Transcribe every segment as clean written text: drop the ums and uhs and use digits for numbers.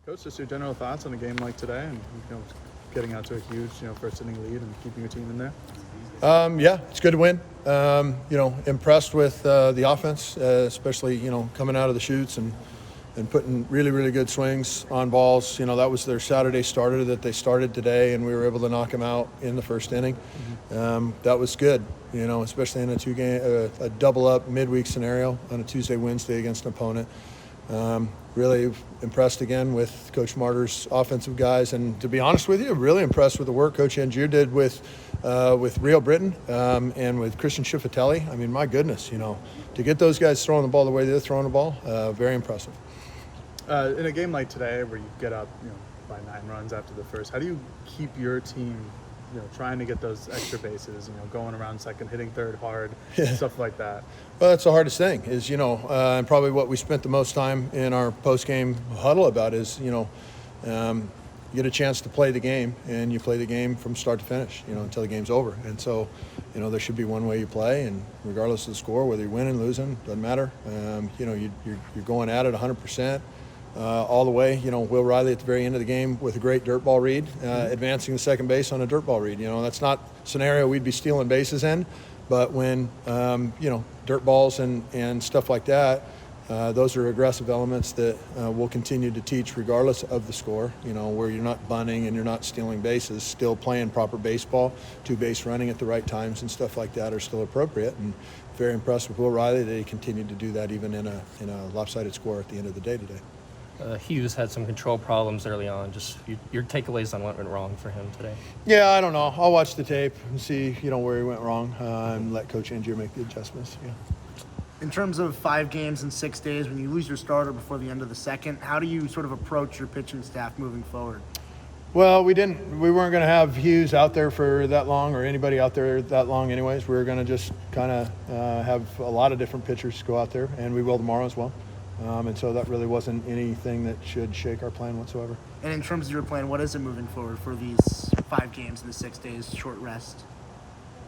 Coach, just your general thoughts on a game like today and getting out to a huge first inning lead and keeping your team in there. Yeah, it's good to win. Impressed with the offense, especially coming out of the chutes and putting really good swings on balls. That was their Saturday starter that they started today, and we were able to knock them out in the first inning. That was good. Especially in a double up midweek scenario on a Tuesday, Wednesday against an opponent. Really impressed again with Coach Martyr's offensive guys, and to be honest with you, really impressed with the work Coach Angier did with Rio Britton and with Christian Schifatelli. I mean, my goodness, to get those guys throwing the ball the way they're throwing the ball, very impressive. In a game like today, where you get up, by 9 runs after the first, how do you keep your team, trying to get those extra bases, going around second, hitting third hard, stuff like that? Well, that's the hardest thing is, and probably what we spent the most time in our post-game huddle about is, you get a chance to play the game, and you play the game from start to finish, until the game's over. And so, there should be one way you play, and regardless of the score, whether you're winning, losing, doesn't matter. You're going at it 100%. All the way, Will Riley at the very end of the game with a great dirt ball read, advancing the second base on a dirt ball read. That's not a scenario we'd be stealing bases in, but when, dirt balls and stuff like that, those are aggressive elements that we'll continue to teach regardless of the score, where you're not bunting and you're not stealing bases, still playing proper baseball, 2-base running at the right times and stuff like that are still appropriate. And very impressed with Will Riley that he continued to do that even in a lopsided score at the end of the day today. Hughes had some control problems early on. Just your takeaways on what went wrong for him today. Yeah, I don't know. I'll watch the tape and see, where he went wrong and let Coach Angier make the adjustments. Yeah. In terms of 5 games in 6 days, when you lose your starter before the end of the second, how do you sort of approach your pitching staff moving forward? Well, we weren't going to have Hughes out there for that long or anybody out there that long anyways. We were going to just kind of have a lot of different pitchers go out there, and we will tomorrow as well. And so that really wasn't anything that should shake our plan whatsoever. And in terms of your plan, what is it moving forward for these 5 games in the 6 days short rest?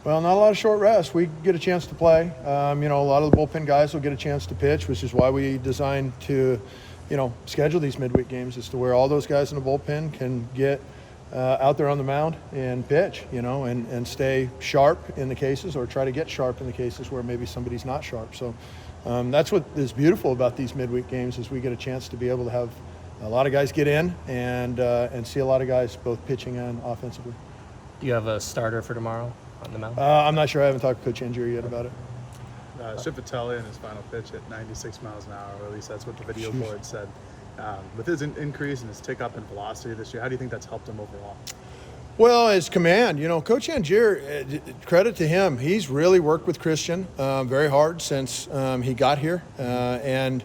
Well, not a lot of short rest. We get a chance to play. A lot of the bullpen guys will get a chance to pitch, which is why we designed to, schedule these midweek games as to where all those guys in the bullpen can get out there on the mound and pitch, and stay sharp in the cases or try to get sharp in the cases where maybe somebody's not sharp. So that's what is beautiful about these midweek games is we get a chance to be able to have a lot of guys get in and see a lot of guys both pitching and offensively. Do you have a starter for tomorrow on the mound? I'm not sure. I haven't talked to Coach Angier yet about it. Schifatelli in his final pitch at 96 miles an hour, or at least that's what the video board said. With his increase in his tick-up in velocity this year, how do you think that's helped him overall? Well, his command, Coach Angier, credit to him. He's really worked with Christian very hard since he got here. And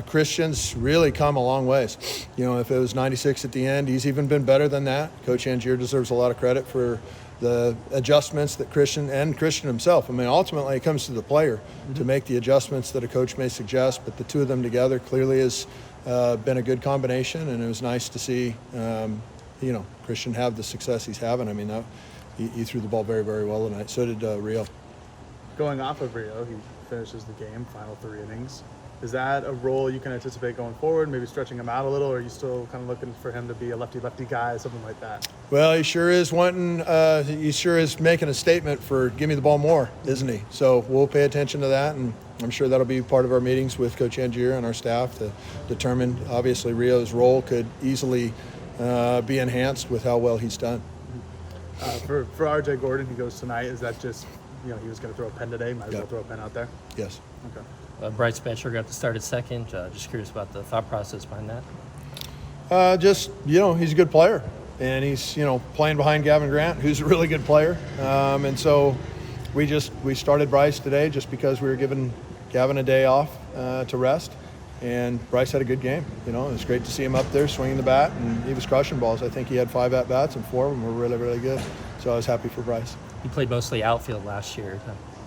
Christian's really come a long ways. If it was 96 at the end, he's even been better than that. Coach Angier deserves a lot of credit for the adjustments that Christian himself. I mean, ultimately it comes to the player to make the adjustments that a coach may suggest, but the two of them together clearly has been a good combination, and it was nice to see Christian have the success he's having. I mean, he threw the ball very, very well tonight. So did Rio. Going off of Rio, he finishes the game, final 3 innings. Is that a role you can anticipate going forward, maybe stretching him out a little, or are you still kind of looking for him to be a lefty-lefty guy, something like that? Well, he sure is making a statement for give me the ball more, isn't he? So we'll pay attention to that, and I'm sure that'll be part of our meetings with Coach Angier and our staff to determine. Obviously, Rio's role could easily be enhanced with how well he's done. For R.J. Gordon, he goes tonight. Is that just, he was going to throw a pen today? Might as well throw a pen out there? Yes. Okay. Bryce Bencher got to start at second. Just curious about the thought process behind that. He's a good player, and he's, playing behind Gavin Grant, who's a really good player. And so we started Bryce today just because we were giving Gavin a day off to rest. And Bryce had a good game. It was great to see him up there swinging the bat, and he was crushing balls. I think he had 5 at-bats, and 4 of them were really, really good. So I was happy for Bryce. He played mostly outfield last year.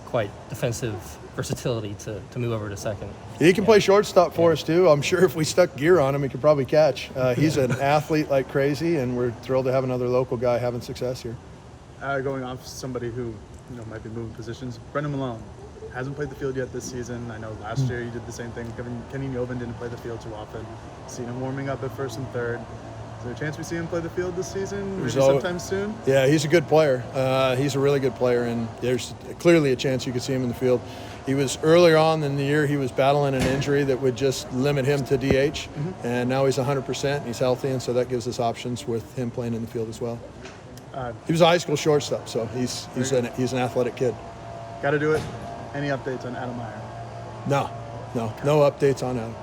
Quite defensive versatility to move over to second. He can play shortstop for us, too. I'm sure if we stuck gear on him, he could probably catch. He's an athlete like crazy, and we're thrilled to have another local guy having success here. Going off somebody who might be moving positions, Brendan Malone. hasn't played the field yet this season. I know last year you did the same thing. Kenny Novan didn't play the field too often. Seen him warming up at first and third. Is there a chance we see him play the field this season? Maybe sometime soon? Yeah, he's a good player. He's a really good player, and there's clearly a chance you could see him in the field. He was earlier on in the year, he was battling an injury that would just limit him to DH, and now he's 100%. He's healthy, and so that gives us options with him playing in the field as well. He was a high school shortstop, so he's an athletic kid. Got to do it. Any updates on Adam Meyer? No updates on Adam.